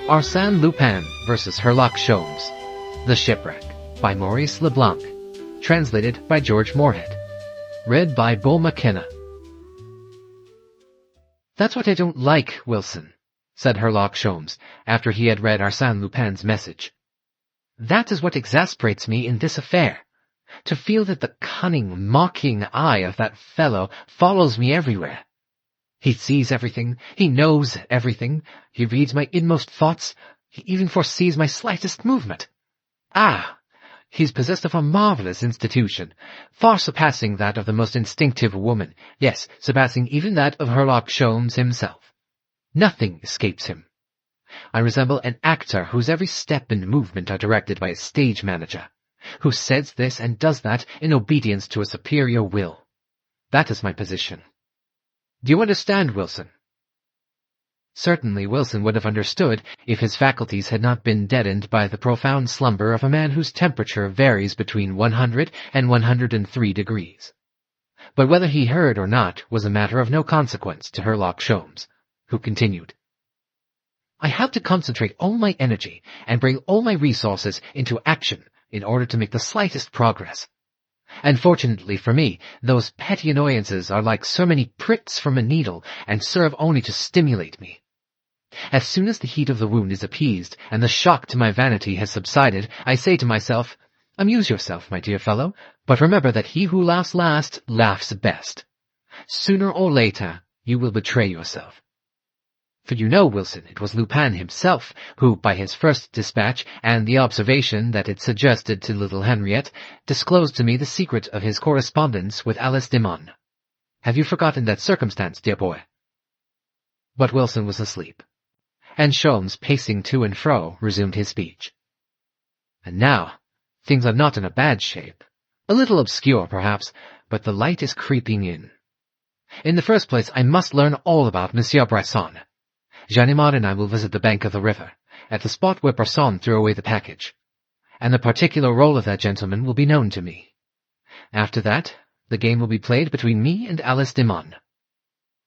Arsène Lupin vs. Herlock Sholmes. The Shipwreck by Maurice Leblanc. Translated by George Moorhead. Read by Beau McKenna. "That's what I don't like, Wilson," said Herlock Sholmes, after he had read Arsène Lupin's message. "That is what exasperates me in this affair. To feel that the cunning, mocking eye of that fellow follows me everywhere. He sees everything, he knows everything, he reads my inmost thoughts, he even foresees my slightest movement. Ah! He's possessed of a marvelous institution, far surpassing that of the most instinctive woman, yes, surpassing even that of Herlock Sholmes himself. Nothing escapes him. I resemble an actor whose every step and movement are directed by a stage manager, who says this and does that in obedience to a superior will. That is my position. Do you understand, Wilson?" Certainly Wilson would have understood if his faculties had not been deadened by the profound slumber of a man whose temperature varies between 100 and 103 degrees. But whether he heard or not was a matter of no consequence to Herlock Sholmes, who continued, "I have to concentrate all my energy and bring all my resources into action in order to make the slightest progress. And fortunately for me, those petty annoyances are like so many pricks from a needle and serve only to stimulate me. As soon as the heat of the wound is appeased and the shock to my vanity has subsided, I say to myself, 'Amuse yourself, my dear fellow, but remember that he who laughs last laughs best. Sooner or later you will betray yourself.' For you know, Wilson, it was Lupin himself who, by his first dispatch and the observation that it suggested to little Henriette, disclosed to me the secret of his correspondence with Alice Demun. Have you forgotten that circumstance, dear boy?" But Wilson was asleep, and Sholmes, pacing to and fro, resumed his speech. "And now, things are not in a bad shape. A little obscure, perhaps, but the light is creeping in. In the first place, I must learn all about Monsieur Bresson. Ganimard and I will visit the bank of the river, at the spot where Bresson threw away the package, and the particular role of that gentleman will be known to me. After that, the game will be played between me and Alice Demun.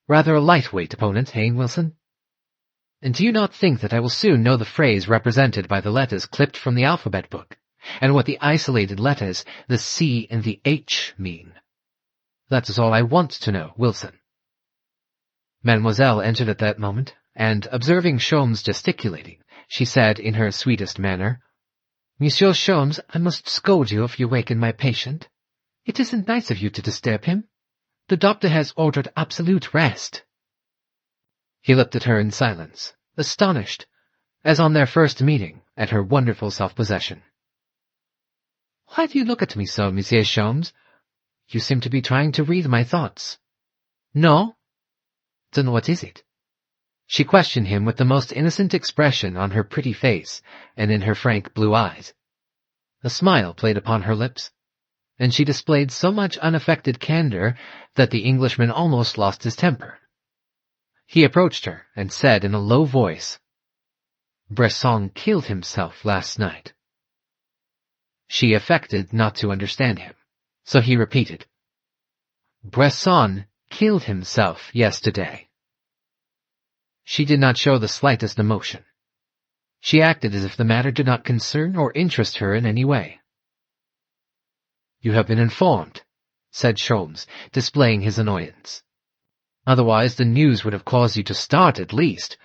Rather a lightweight opponent, eh, Wilson? And do you not think that I will soon know the phrase represented by the letters clipped from the alphabet book, and what the isolated letters, the C and the H, mean? That is all I want to know, Wilson." Mademoiselle entered at that moment, and, observing Sholmes gesticulating, she said in her sweetest manner, "Monsieur Sholmes, I must scold you if you waken my patient. It isn't nice of you to disturb him. The doctor has ordered absolute rest." He looked at her in silence, astonished, as on their first meeting, at her wonderful self-possession. "Why do you look at me so, Monsieur Sholmes? You seem to be trying to read my thoughts." "No? Then what is it?" She questioned him with the most innocent expression on her pretty face and in her frank blue eyes. A smile played upon her lips, and she displayed so much unaffected candor that the Englishman almost lost his temper. He approached her and said in a low voice, "Bresson killed himself last night." She affected not to understand him, so he repeated, "Bresson killed himself yesterday." She did not show the slightest emotion. She acted as if the matter did not concern or interest her in any way. "You have been informed," said Sholmes, displaying his annoyance. "Otherwise the news would have caused you to start at least.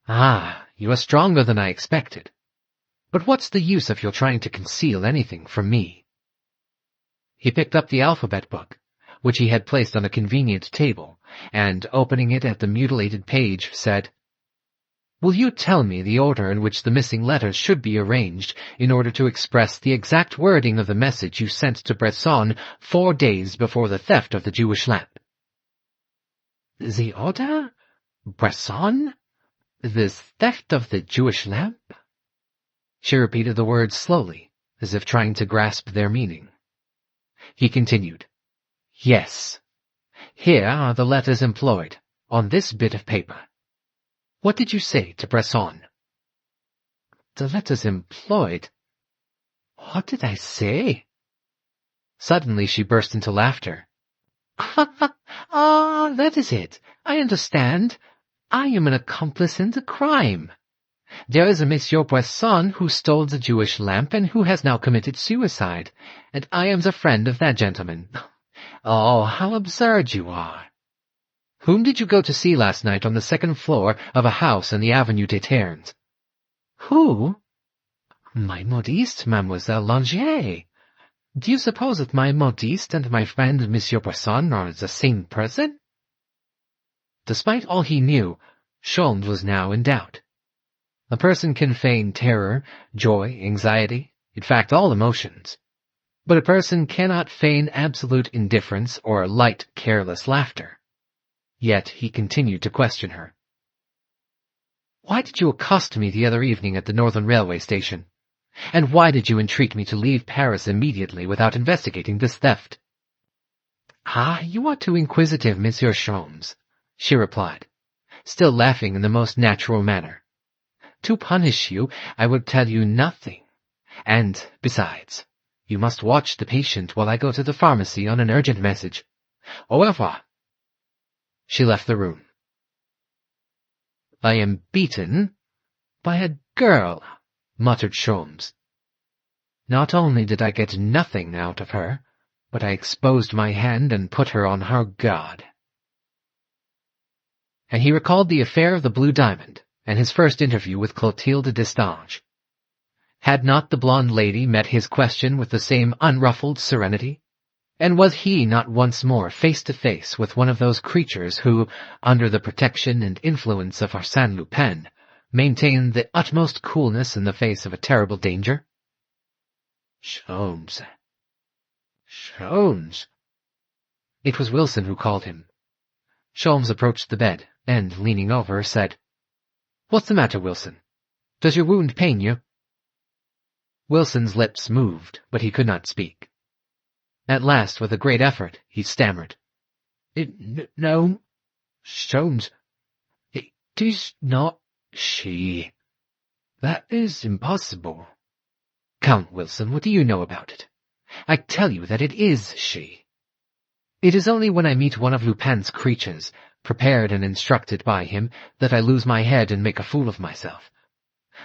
Ah, you are stronger than I expected. But what's the use of your trying to conceal anything from me?" He picked up the alphabet book, which he had placed on a convenient table, and, opening it at the mutilated page, said, "Will you tell me the order in which the missing letters should be arranged in order to express the exact wording of the message you sent to Bresson 4 days before the theft of the Jewish lamp?" "The order? Bresson? The theft of the Jewish lamp?" She repeated the words slowly, as if trying to grasp their meaning. He continued, "Yes. Here are the letters employed, on this bit of paper. What did you say to Bresson?" "The letters employed? What did I say?" Suddenly she burst into laughter. "Ah, that is it. I understand. I am an accomplice in the crime. There is a Monsieur Poisson who stole the Jewish lamp and who has now committed suicide, and I am the friend of that gentleman. Oh, how absurd you are. Whom did you go to see last night on the second floor of a house in the Avenue des Ternes? Who? My modiste, Mademoiselle Langier. Do you suppose that my modiste and my friend Monsieur Poisson are the same person? Despite all he knew, Sholmes was now in doubt. A person can feign terror, joy, anxiety, in fact all emotions. But a person cannot feign absolute indifference or light, careless laughter. Yet he continued to question her. Why did you accost me the other evening at the Northern Railway station? And why did you entreat me to leave Paris immediately without investigating this theft? Ah, you are too inquisitive, Monsieur Sholmes, she replied, still laughing in the most natural manner. To punish you, I will tell you nothing. And, besides, you must watch the patient while I go to the pharmacy on an urgent message. Au revoir. She left the room. I am beaten by a girl, muttered Sholmes. Not only did I get nothing out of her, but I exposed my hand and put her on her guard. And he recalled the affair of the Blue Diamond, and his first interview with Clotilde Destange. Had not the blonde lady met his question with the same unruffled serenity? And was he not once more face to face with one of those creatures who, under the protection and influence of Arsène Lupin, maintained the utmost coolness in the face of a terrible danger? Sholmes. Sholmes. It was Wilson who called him. Sholmes approached the bed, and, leaning over, said, What's the matter, Wilson? Does your wound pain you? Wilson's lips moved, but he could not speak. At last, with a great effort, he stammered. No, Sholmes, it is not she. That is impossible. Come, Wilson, what do you know about it? I tell you that it is she. It is only when I meet one of Lupin's creatures, prepared and instructed by him, that I lose my head and make a fool of myself.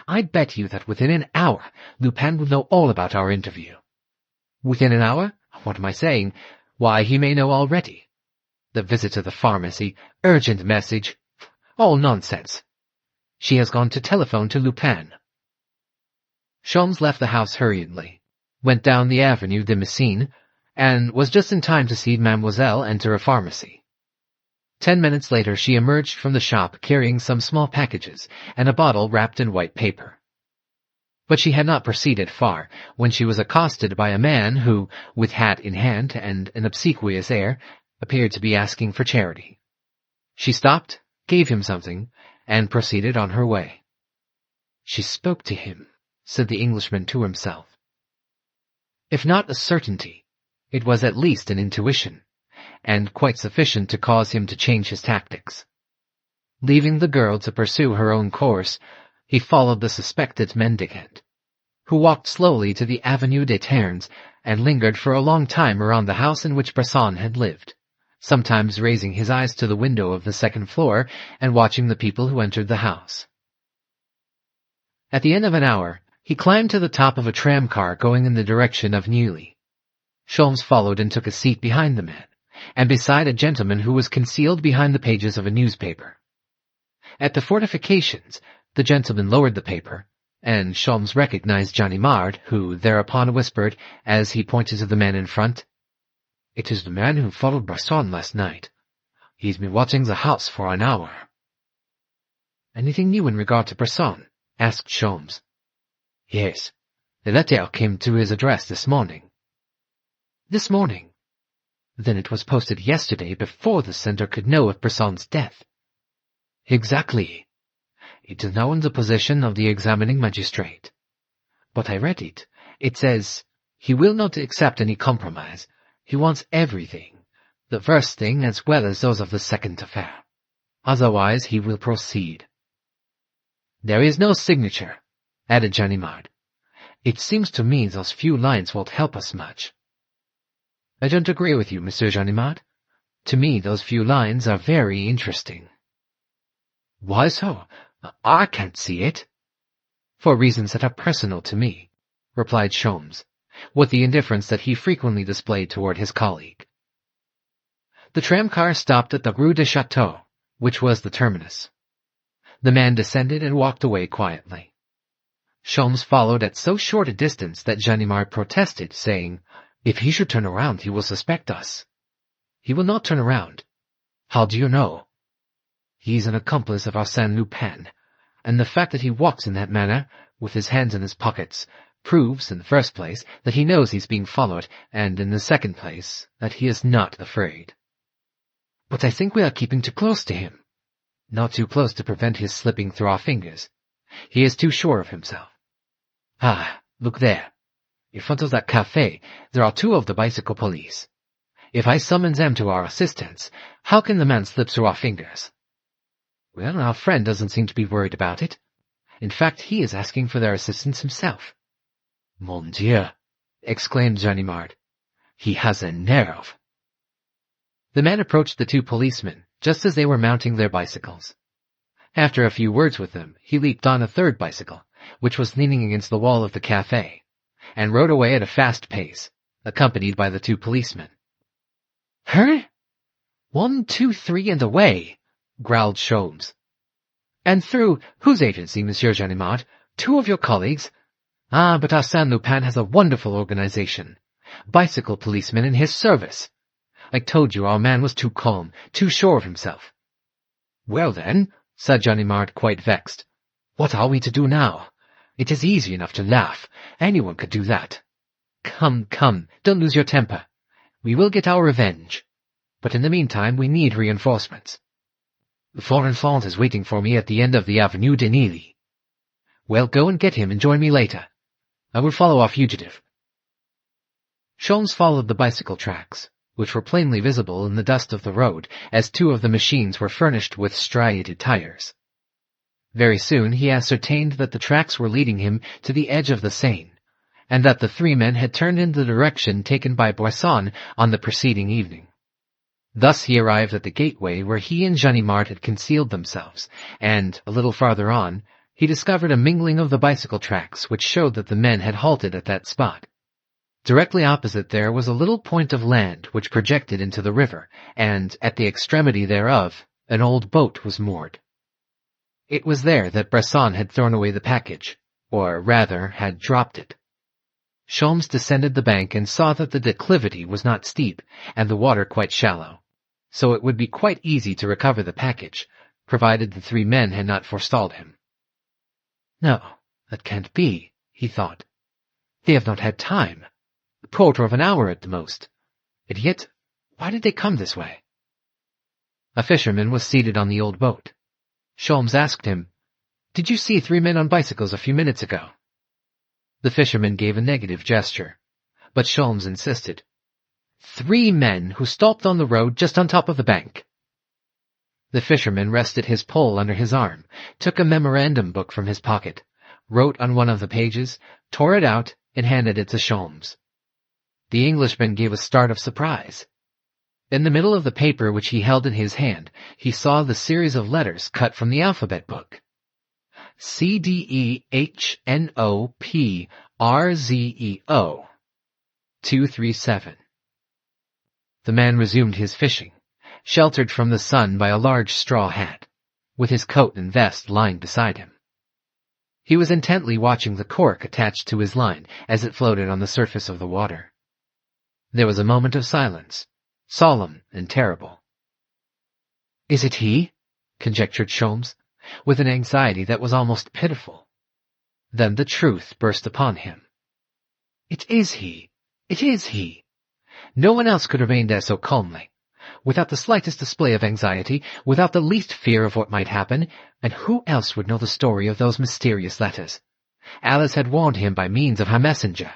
I bet you that within an hour Lupin will know all about our interview. Within an hour? What am I saying? Why, he may know already. The visit to the pharmacy, urgent message, all nonsense. She has gone to telephone to Lupin. Sholmes left the house hurriedly, went down the Avenue de Messine, and was just in time to see Mademoiselle enter a pharmacy. 10 minutes later she emerged from the shop carrying some small packages and a bottle wrapped in white paper. But she had not proceeded far when she was accosted by a man who, with hat in hand and an obsequious air, appeared to be asking for charity. She stopped, gave him something, and proceeded on her way. She spoke to him, said the Englishman to himself. If not a certainty, it was at least an intuition, and quite sufficient to cause him to change his tactics. Leaving the girl to pursue her own course, he followed the suspected mendicant, who walked slowly to the Avenue des Ternes and lingered for a long time around the house in which Bresson had lived, sometimes raising his eyes to the window of the second floor and watching the people who entered the house. At the end of an hour, he climbed to the top of a tram-car going in the direction of Neuilly. Sholmes followed and took a seat behind the man, and beside a gentleman who was concealed behind the pages of a newspaper. At the fortifications, the gentleman lowered the paper, and Sholmes recognized Ganimard, who thereupon whispered, as he pointed to the man in front, It is the man who followed Bresson last night. He's been watching the house for an hour. Anything new in regard to Bresson? Asked Sholmes. Yes. The letter came to his address this morning. This morning? Then it was posted yesterday before the sender could know of Bresson's death. Exactly. It is now in the possession of the examining magistrate. But I read it. It says, he will not accept any compromise. He wants everything, the first thing as well as those of the second affair. Otherwise he will proceed. There is no signature, added Ganimard. It seems to me those few lines won't help us much. I don't agree with you, Monsieur Ganimard. To me those few lines are very interesting. Why so? I can't see it, For reasons that are personal to me, replied Sholmes, with the indifference that he frequently displayed toward his colleague. The tramcar stopped at the Rue de Château, which was the terminus. The man descended and walked away quietly. Sholmes followed at so short a distance that Ganimard protested, saying, "If he should turn around, he will suspect us." "He will not turn around." "How do you know?" "He is an accomplice of Arsène Lupin, and the fact that he walks in that manner, with his hands in his pockets, proves, in the first place, that he knows he is being followed, and in the second place, that he is not afraid." "But I think we are keeping too close to him." "Not too close to prevent his slipping through our fingers. He is too sure of himself. Ah, look there. In front of that café, there are 2 of the bicycle police. If I summon them to our assistance, how can the man slip through our fingers?" "Well, our friend doesn't seem to be worried about it. In fact, he is asking for their assistance himself." "Mon Dieu!" exclaimed Ganimard. "He has a nerve." The man approached the 2 policemen just as they were mounting their bicycles. After a few words with them, he leaped on a 3rd bicycle, which was leaning against the wall of the café, and rode away at a fast pace, accompanied by the 2 policemen. "Huh? 1, 2, 3, and away," growled Sholmes. "And through whose agency, Monsieur Ganimard? 2 of your colleagues? Ah, but Arsène Lupin has a wonderful organization. Bicycle policemen in his service. I told you our man was too calm, too sure of himself." "Well then," said Ganimard, quite vexed, "what are we to do now? It is easy enough to laugh. Anyone could do that. Come, don't lose your temper. We will get our revenge. But in the meantime we need reinforcements. The Forenfant is waiting for me at the end of the Avenue de Neuilly. Well, go and get him and join me later. I will follow our fugitive." Sholmes followed the bicycle tracks, which were plainly visible in the dust of the road, as 2 of the machines were furnished with striated tires. Very soon he ascertained that the tracks were leading him to the edge of the Seine, and that the 3 men had turned in the direction taken by Bresson on the preceding evening. Thus he arrived at the gateway where he and Ganimard had concealed themselves, and, a little farther on, he discovered a mingling of the bicycle tracks which showed that the men had halted at that spot. Directly opposite there was a little point of land which projected into the river, and, at the extremity thereof, an old boat was moored. It was there that Bresson had thrown away the package, or rather had dropped it. Sholmes descended the bank and saw that the declivity was not steep and the water quite shallow, so it would be quite easy to recover the package, provided the 3 men had not forestalled him. "No, that can't be," he thought. "They have not had time. A quarter of an hour at the most. And yet, why did they come this way?" A fisherman was seated on the old boat. Sholmes asked him, "Did you see 3 men on bicycles a few minutes ago?" The fisherman gave a negative gesture, but Sholmes insisted. 3 men who stopped on the road just on top of the bank." The fisherman rested his pole under his arm, took a memorandum book from his pocket, wrote on one of the pages, tore it out, and handed it to Sholmes. The Englishman gave a start of surprise. In the middle of the paper which he held in his hand, he saw the series of letters cut from the alphabet book. CDEHNOPRZEO 237. The man resumed his fishing, sheltered from the sun by a large straw hat, with his coat and vest lying beside him. He was intently watching the cork attached to his line as it floated on the surface of the water. There was a moment of silence, solemn and terrible. "Is it he?" conjectured Sholmes, with an anxiety that was almost pitiful. Then the truth burst upon him. It is he! It is he! No one else could remain there so calmly, without the slightest display of anxiety, without the least fear of what might happen, and who else would know the story of those mysterious letters? Alice had warned him by means of her messenger.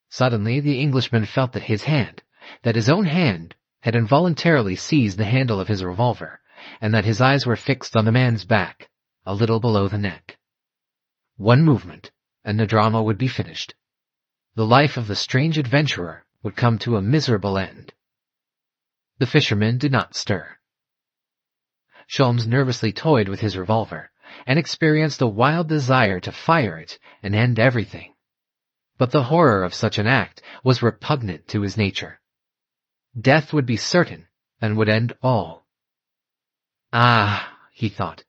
Suddenly the Englishman felt that his own hand, had involuntarily seized the handle of his revolver, and that his eyes were fixed on the man's back, a little below the neck. One movement, and the drama would be finished. The life of the strange adventurer would come to a miserable end. The fisherman did not stir. Sholmes nervously toyed with his revolver, and experienced a wild desire to fire it and end everything. But the horror of such an act was repugnant to his nature. Death would be certain and would end all. Ah, he thought,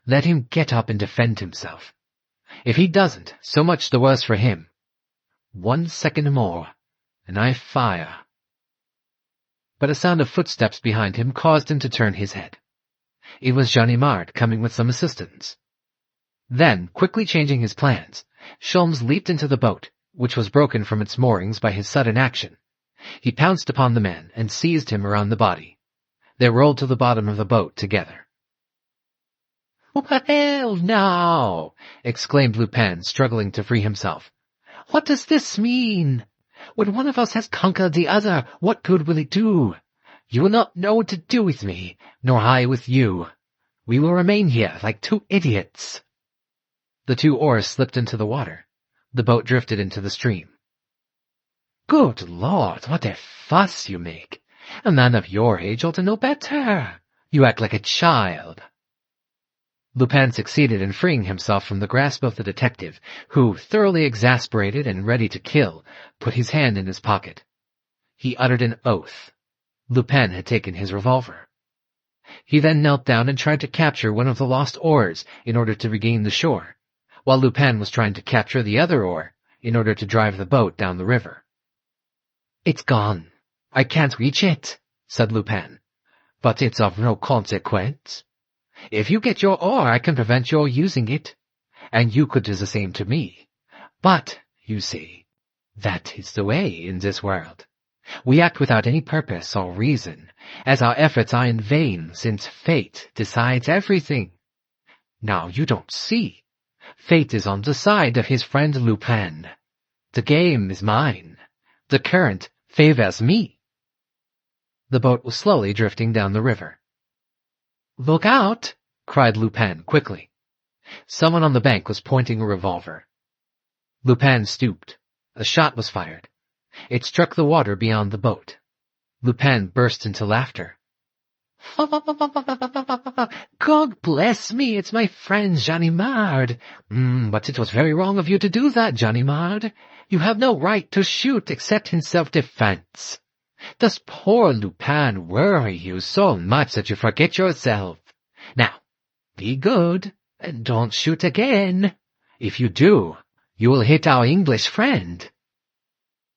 let him get up and defend himself. If he doesn't, so much the worse for him. 1 second more, and I fire. But a sound of footsteps behind him caused him to turn his head. It was Ganimard coming with some assistance. Then, quickly changing his plans, Sholmes leaped into the boat, which was broken from its moorings by his sudden action. He pounced upon the man and seized him around the body. They rolled to the bottom of the boat together. "Well, now!" exclaimed Lupin, struggling to free himself. "What does this mean? When one of us has conquered the other, what good will it do? You will not know what to do with me, nor I with you. We will remain here like two idiots." The 2 oars slipped into the water. The boat drifted into the stream. "Good Lord, what a fuss you make! A man of your age ought to know better. You act like a child." Lupin succeeded in freeing himself from the grasp of the detective, who, thoroughly exasperated and ready to kill, put his hand in his pocket. He uttered an oath. Lupin had taken his revolver. He then knelt down and tried to capture one of the lost oars in order to regain the shore, while Lupin was trying to capture the other oar in order to drive the boat down the river. "It's gone. I can't reach it," said Lupin. "But it's of no consequence. If you get your oar, I can prevent your using it, and you could do the same to me. But, you see, that is the way in this world. We act without any purpose or reason, as our efforts are in vain, since fate decides everything. Now you don't see. Fate is on the side of his friend Lupin. The game is mine. The current favors me." The boat was slowly drifting down the river. "Look out!" cried Lupin quickly. Someone on the bank was pointing a revolver. Lupin stooped. A shot was fired. It struck the water beyond the boat. Lupin burst into laughter. "God bless me, it's my friend Ganimard. But it was very wrong of you to do that, Ganimard. You have no right to shoot except in self-defense. Does poor Lupin worry you so much that you forget yourself? Now, be good, and don't shoot again. If you do, you will hit our English friend."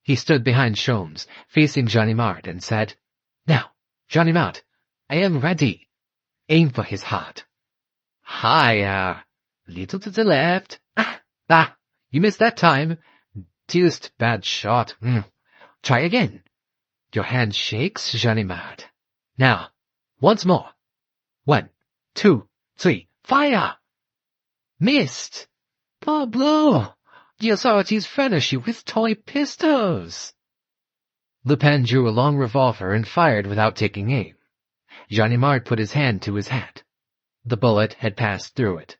He stood behind Sholmes, facing Ganimard, and said, "Now, Ganimard, I am ready. Aim for his heart. Higher. Little to the left. You missed that time. Deuced bad shot. Try again. Your hand shakes, Ganimard. Now, once more. 1, 2, 3, fire! Missed! Parbleu! The authorities furnish you with toy pistols." Lupin drew a long revolver and fired without taking aim. Ganimard put his hand to his hat. The bullet had passed through it.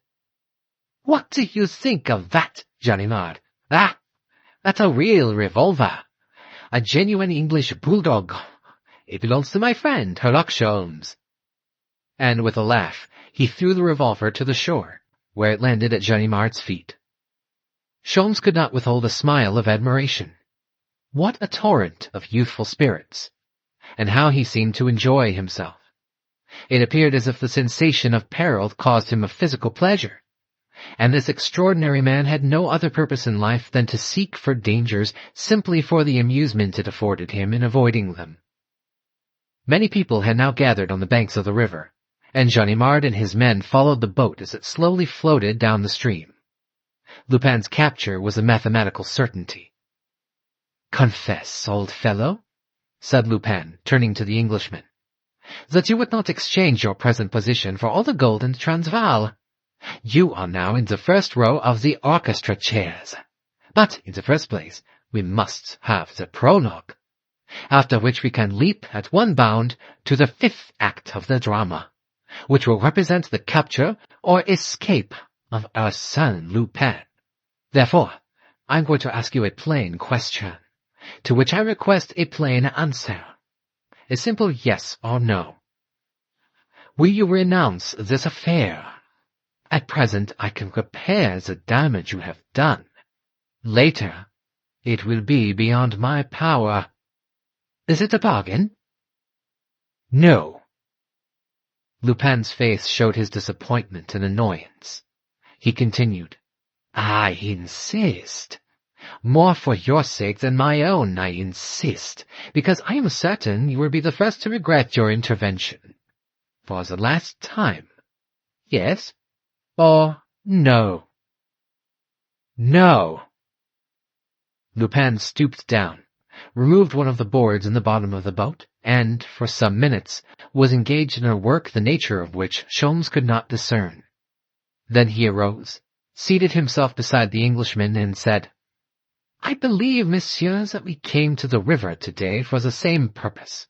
"What do you think of that, Ganimard? That's a real revolver. A genuine English bulldog. It belongs to my friend, Herlock Sholmes." And with a laugh, he threw the revolver to the shore, where it landed at Ganimard's feet. Sholmes could not withhold a smile of admiration. What a torrent of youthful spirits! And how he seemed to enjoy himself. It appeared as if the sensation of peril caused him a physical pleasure. And this extraordinary man had no other purpose in life than to seek for dangers simply for the amusement it afforded him in avoiding them. Many people had now gathered on the banks of the river, and Ganimard and his men followed the boat as it slowly floated down the stream. Lupin's capture was a mathematical certainty. "Confess, old fellow," said Lupin, turning to the Englishman, "that you would not exchange your present position for all the gold in the Transvaal. You are now in the first row of the orchestra chairs. But, in the first place, we must have the prologue, after which we can leap at one bound to the 5th act of the drama, which will represent the capture or escape of Arsène Lupin. Therefore, I'm going to ask you a plain question, to which I request a plain answer. A simple yes or no. Will you renounce this affair? At present I can repair the damage you have done. Later, it will be beyond my power. Is it a bargain? No. Lupin's face showed his disappointment and annoyance. He continued, I insist. More for your sake than my own, I insist, because I am certain you will be the first to regret your intervention. For the last time. Yes or no? No. Lupin stooped down, removed one of the boards in the bottom of the boat, and, for some minutes, was engaged in a work the nature of which Sholmes could not discern. Then he arose, seated himself beside the Englishman, and said, I believe, messieurs, that we came to the river today for the same purpose,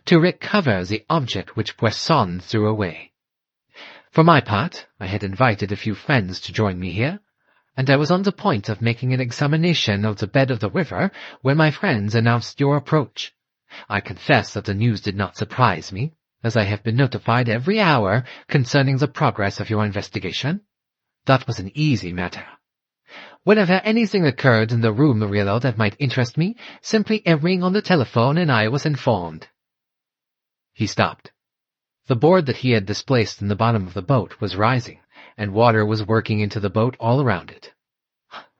to recover the object which Poisson threw away. For my part, I had invited a few friends to join me here, and I was on the point of making an examination of the bed of the river when my friends announced your approach. I confess that the news did not surprise me, as I have been notified every hour concerning the progress of your investigation. That was an easy matter. Whenever anything occurred in the Rue Murillo that might interest me, simply a ring on the telephone and I was informed. He stopped. The board that he had displaced in the bottom of the boat was rising, and water was working into the boat all around it.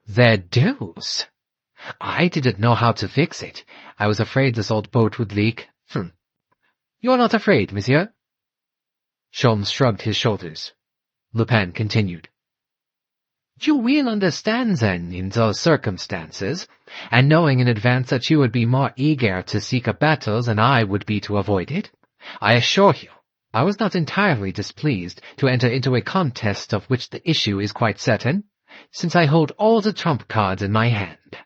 The deuce! I didn't know how to fix it. I was afraid this old boat would leak. You are not afraid, monsieur? Sholmes shrugged his shoulders. Lupin continued. You will understand, then, in those circumstances, and knowing in advance that you would be more eager to seek a battle than I would be to avoid it, I assure you, I was not entirely displeased to enter into a contest of which the issue is quite certain, since I hold all the trump cards in my hand.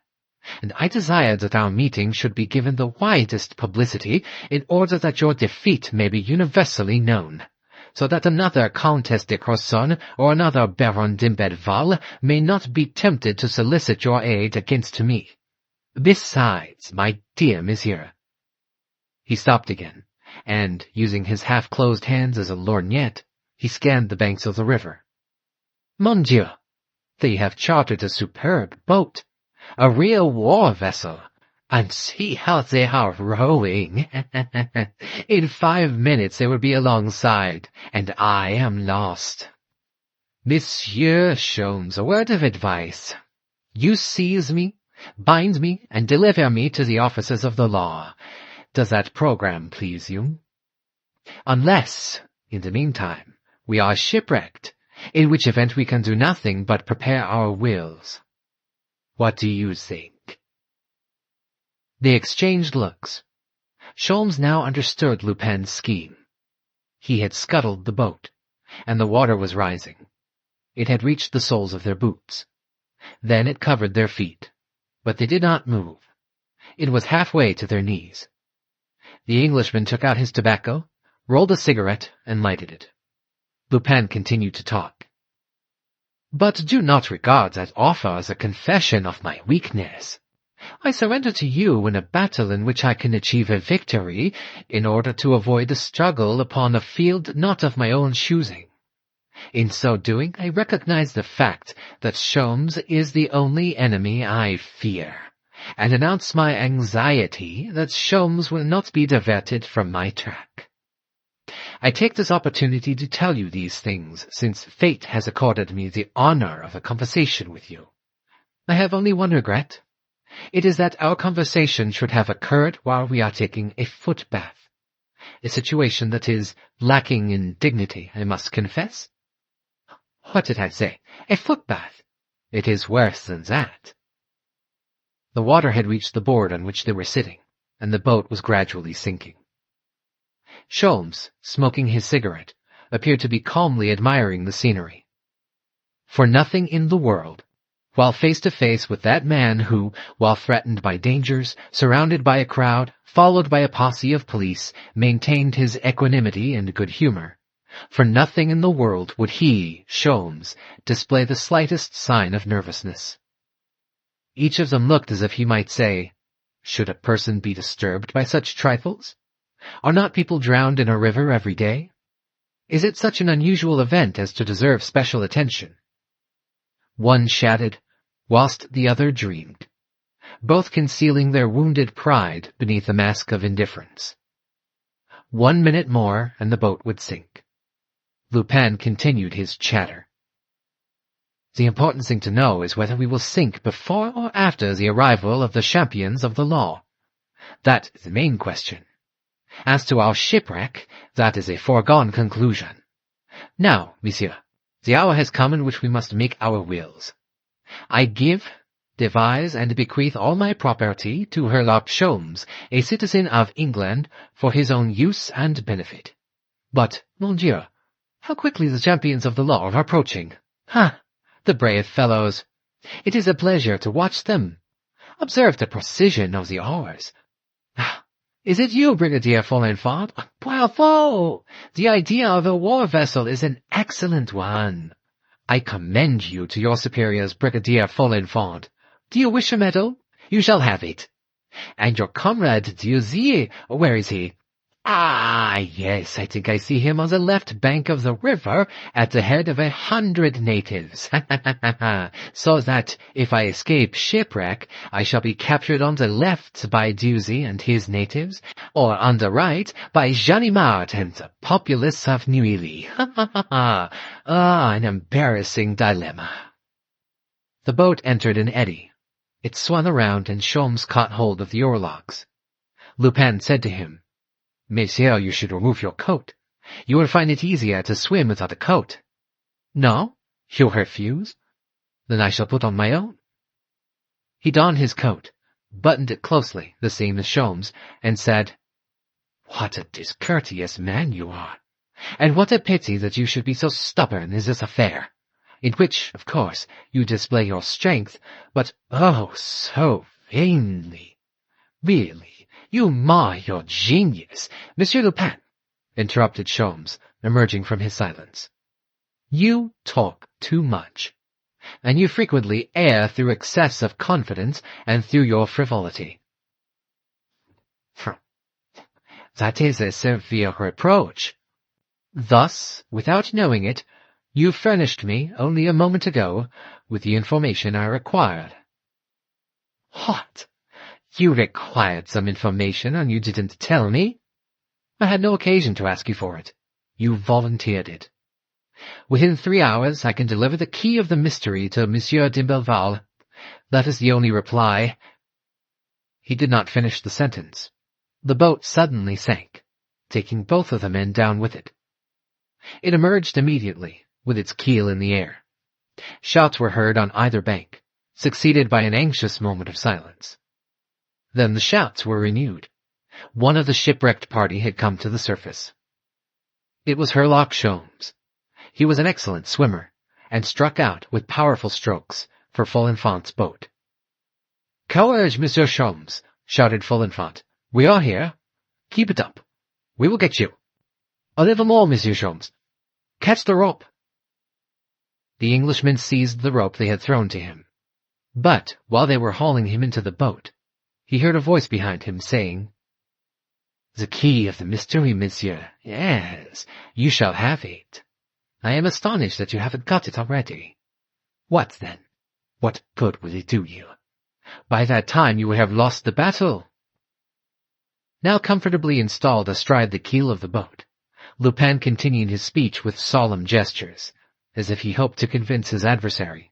And I desired that our meeting should be given the widest publicity in order that your defeat may be universally known, so that another Countess de Crozon or another Baron d'Imbedval may not be tempted to solicit your aid against me. Besides, my dear monsieur—" He stopped again, and, using his half-closed hands as a lorgnette, he scanned the banks of the river. "Mon Dieu, they have chartered a superb boat, a real war vessel, and see how they are rowing. In 5 minutes they will be alongside, and I am lost. Monsieur Sholmes, a word of advice. You seize me, bind me, and deliver me to the officers of the law. Does that program please you? Unless, in the meantime, we are shipwrecked, in which event we can do nothing but prepare our wills. What do you think?" They exchanged looks. Sholmes now understood Lupin's scheme. He had scuttled the boat, and the water was rising. It had reached the soles of their boots. Then it covered their feet, but they did not move. It was halfway to their knees. The Englishman took out his tobacco, rolled a cigarette, and lighted it. Lupin continued to talk. "But do not regard that offer as a confession of my weakness. I surrender to you in a battle in which I can achieve a victory in order to avoid a struggle upon a field not of my own choosing. In so doing, I recognize the fact that Sholmes is the only enemy I fear, and announce my anxiety that Sholmes will not be diverted from my track. I take this opportunity to tell you these things, since fate has accorded me the honor of a conversation with you. I have only one regret. It is that our conversation should have occurred while we are taking a foot bath, a situation that is lacking in dignity, I must confess. What did I say? A foot bath? It is worse than that." The water had reached the board on which they were sitting, and the boat was gradually sinking. Sholmes, smoking his cigarette, appeared to be calmly admiring the scenery. For nothing in the world, while face to face with that man who, while threatened by dangers, surrounded by a crowd, followed by a posse of police, maintained his equanimity and good humor, for nothing in the world would he, Sholmes, display the slightest sign of nervousness. Each of them looked as if he might say, "Should a person be disturbed by such trifles? Are not people drowned in a river every day?" Is it such an unusual event as to deserve special attention? One shouted, whilst the other dreamed, both concealing their wounded pride beneath a mask of indifference. 1 minute more and the boat would sink. Lupin continued his chatter. The important thing to know is whether we will sink before or after the arrival of the champions of the law. That is the main question. As to our shipwreck, that is a foregone conclusion. Now, monsieur, the hour has come in which we must make our wills. I give, devise, and bequeath all my property to Herlock Sholmes, a citizen of England, for his own use and benefit. But, mon Dieu, how quickly the champions of the law are approaching! Ha! The brave fellows! It is a pleasure to watch them. Observe the precision of the oars. Is it you, Brigadier Folenfant? Bravo! The idea of a war vessel is an excellent one. I commend you to your superiors, Brigadier Folenfant. Do you wish a medal? You shall have it. And your comrade Dieuzy, where is he? Ah, yes, I think I see him on the left bank of the river at the head of 100 natives. So that, if I escape shipwreck, I shall be captured on the left by Dieuzy and his natives, or on the right by Ganimard and the populace of Neuilly. An embarrassing dilemma. The boat entered an eddy. It swung around and Sholmes caught hold of the oarlocks. Lupin said to him, Monsieur, you should remove your coat. You will find it easier to swim without a coat. No? You refuse? Then I shall put on my own. He donned his coat, buttoned it closely, the same as Sholmes, and said, What a discourteous man you are, and what a pity that you should be so stubborn in this affair, in which, of course, you display your strength, but oh, so vainly. Really, you mar your genius. Monsieur Lupin, interrupted Sholmes, emerging from his silence. You talk too much, and you frequently err through excess of confidence and through your frivolity. That is a severe reproach. Thus, without knowing it, you furnished me, only a moment ago, with the information I required. What? You required some information and you didn't tell me? I had no occasion to ask you for it. You volunteered it. Within 3 hours I can deliver the key of the mystery to Monsieur de Belval. That is the only reply. He did not finish the sentence. The boat suddenly sank, taking both of the men down with it. It emerged immediately, with its keel in the air. Shouts were heard on either bank, succeeded by an anxious moment of silence. Then the shouts were renewed. One of the shipwrecked party had come to the surface. It was Herlock Sholmes. He was an excellent swimmer, and struck out with powerful strokes for Folenfant's boat. Courage, Monsieur Sholmes, shouted Folenfant. We are here. Keep it up. We will get you. A little more, Monsieur Sholmes. Catch the rope. The Englishman seized the rope they had thrown to him. But, while they were hauling him into the boat, he heard a voice behind him saying, The key of the mystery, monsieur. Yes, you shall have it. I am astonished that you haven't got it already. What then? What good will it do you? By that time you will have lost the battle. Now comfortably installed astride the keel of the boat, Lupin continued his speech with solemn gestures, as if he hoped to convince his adversary.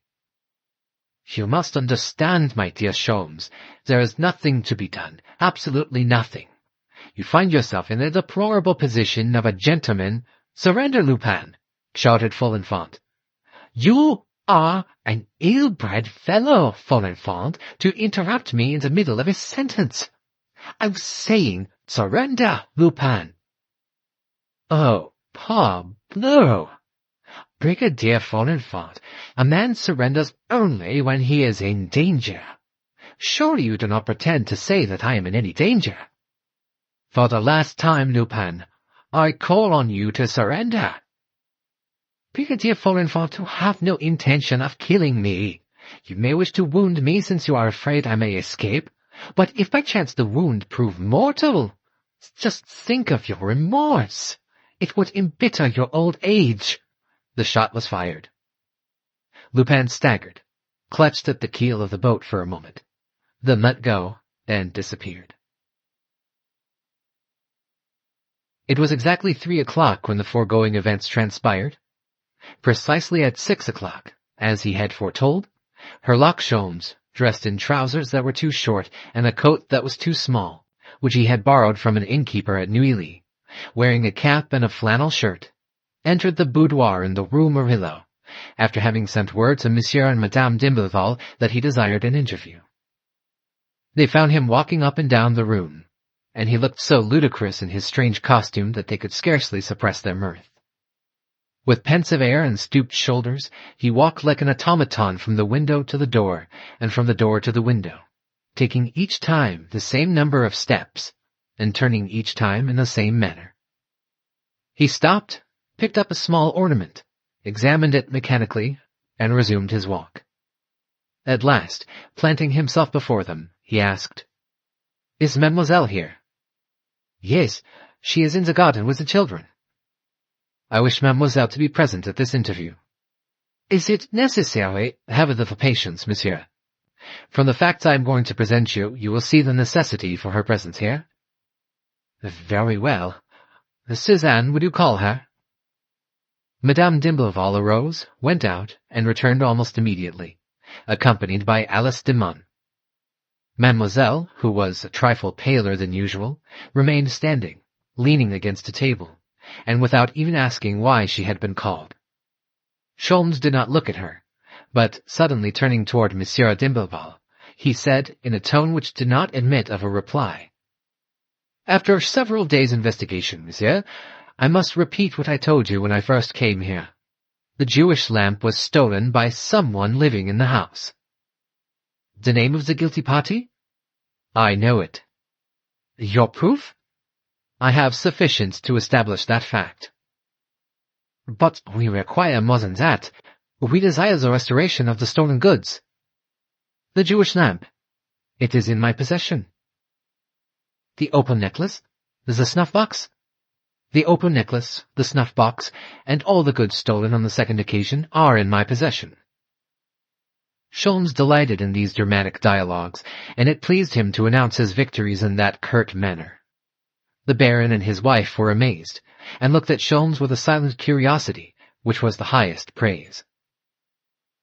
You must understand, my dear Sholmes, there is nothing to be done, absolutely nothing. You find yourself in the deplorable position of a gentleman. Surrender, Lupin, shouted Folenfant. You are an ill-bred fellow, Folenfant, to interrupt me in the middle of a sentence. I was saying, surrender, Lupin. Oh, parbleu! Brigadier Folenfant, a man surrenders only when he is in danger. Surely you do not pretend to say that I am in any danger. For the last time, Lupin, I call on you to surrender. Brigadier Folenfant, you have no intention of killing me. You may wish to wound me since you are afraid I may escape, but if by chance the wound prove mortal, just think of your remorse. It would embitter your old age." The shot was fired. Lupin staggered, clutched at the keel of the boat for a moment, then let go and disappeared. It was exactly 3 o'clock when the foregoing events transpired. Precisely at 6 o'clock, as he had foretold, Herlock Sholmes, dressed in trousers that were too short and a coat that was too small, which he had borrowed from an innkeeper at Neuilly, wearing a cap and a flannel shirt, entered the boudoir in the Rue Murillo, after having sent word to Monsieur and Madame d'Imblevalle that he desired an interview. They found him walking up and down the room, and he looked so ludicrous in his strange costume that they could scarcely suppress their mirth. With pensive air and stooped shoulders, he walked like an automaton from the window to the door, and from the door to the window, taking each time the same number of steps, and turning each time in the same manner. He stopped, picked up a small ornament, examined it mechanically, and resumed his walk. At last, planting himself before them, he asked, "Is Mademoiselle here?" "Yes, she is in the garden with the children." "I wish Mademoiselle to be present at this interview." "Is it necessary?" "Have a little patience, monsieur. From the facts I am going to present you, you will see the necessity for her presence here." "Very well. Suzanne, would you call her?" Madame d'Imblevalle arose, went out, and returned almost immediately, accompanied by Alice de Mun. Mademoiselle, who was a trifle paler than usual, remained standing, leaning against a table, and without even asking why she had been called. Sholmes did not look at her, but suddenly turning toward Monsieur d'Imblevalle, he said, in a tone which did not admit of a reply, "After several days' investigation, monsieur, I must repeat what I told you when I first came here. The Jewish lamp was stolen by someone living in the house." "The name of the guilty party?" "I know it." "Your proof?" "I have sufficient to establish that fact." "But we require more than that. We desire the restoration of the stolen goods." "The Jewish lamp?" "It is in my possession." "The opal necklace? The snuff-box?" "The opal necklace, the snuff-box, and all the goods stolen on the second occasion are in my possession." Sholmes delighted in these dramatic dialogues, and it pleased him to announce his victories in that curt manner. The Baron and his wife were amazed, and looked at Sholmes with a silent curiosity, which was the highest praise.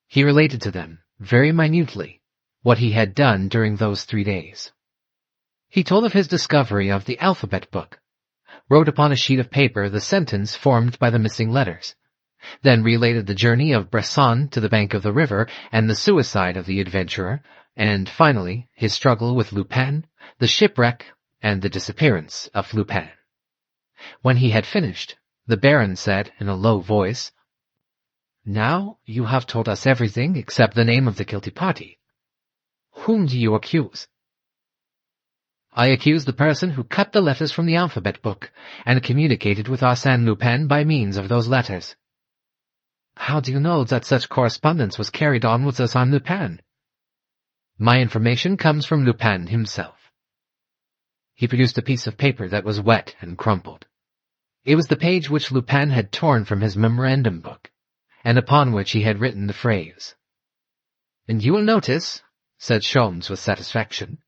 He related to them, very minutely, what he had done during those 3 days. He told of his discovery of the alphabet book, wrote upon a sheet of paper the sentence formed by the missing letters, then related the journey of Bresson to the bank of the river and the suicide of the adventurer, and finally his struggle with Lupin, the shipwreck, and the disappearance of Lupin. When he had finished, the Baron said in a low voice, "Now you have told us everything except the name of the guilty party. Whom do you accuse?" "I accuse the person who cut the letters from the alphabet book and communicated with Arsène Lupin by means of those letters." "How do you know that such correspondence was carried on with Arsène Lupin?" "My information comes from Lupin himself." He produced a piece of paper that was wet and crumpled. It was the page which Lupin had torn from his memorandum book, and upon which he had written the phrase. "And you will notice," said Sholmes with satisfaction,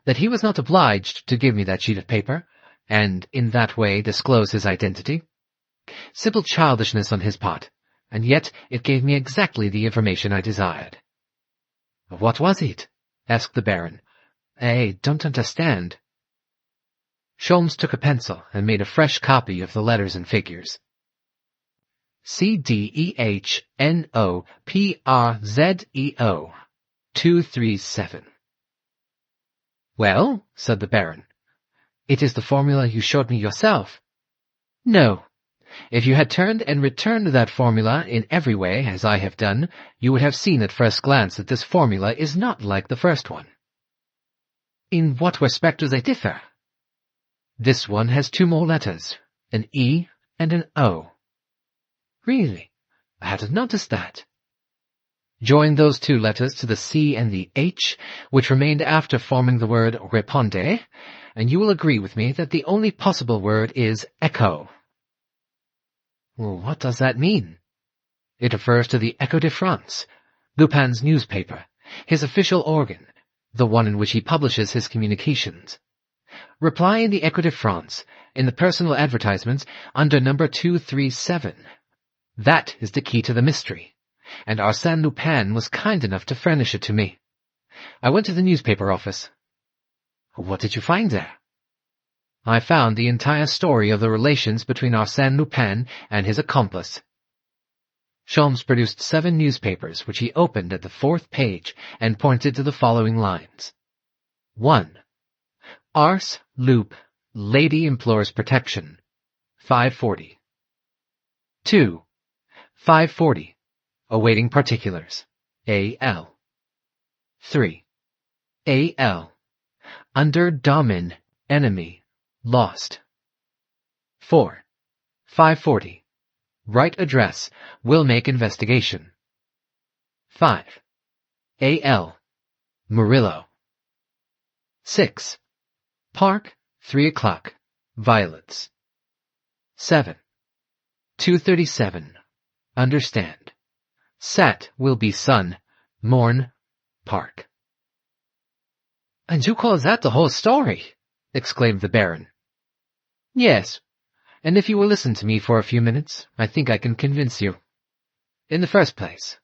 "that he was not obliged to give me that sheet of paper, and in that way disclose his identity. Simple childishness on his part, and yet it gave me exactly the information I desired." "What was it?" asked the Baron. "I don't understand." Sholmes took a pencil and made a fresh copy of the letters and figures. CDEHNOPRZEO 237. "Well," said the Baron, "it is the formula you showed me yourself." "No. If you had turned and returned that formula in every way, as I have done, you would have seen at first glance that this formula is not like the first one." "In what respect do they differ?" "This one has 2 more letters, an E and an O." "Really? I hadn't noticed that." "Join those 2 letters to the C and the H, which remained after forming the word répondez, and you will agree with me that the only possible word is echo." Well, what does that mean? It refers to the Echo de France, Lupin's newspaper, his official organ, the one in which he publishes his communications. Reply in the Echo de France, in the personal advertisements, under number 237. That is the key to the mystery, and Arsène Lupin was kind enough to furnish it to me. I went to the newspaper office. What did you find there? I found the entire story of the relations between Arsène Lupin and his accomplice. Sholmes produced 7 newspapers, which he opened at the 4th page and pointed to the following lines. 1. Ars Lup, Lady implores protection. 540. 2. 540. Awaiting particulars. A.L. 3. A.L. Under Domin, enemy, lost. 4. 540. Right address, will make investigation. 5. A.L. Murillo. 6. Park, 3 o'clock, violets. 7. 237. Understand. Sat will be sun, morn, park. And you call that the whole story? Exclaimed the Baron. Yes, and if you will listen to me for a few minutes, I think I can convince you. In the first place,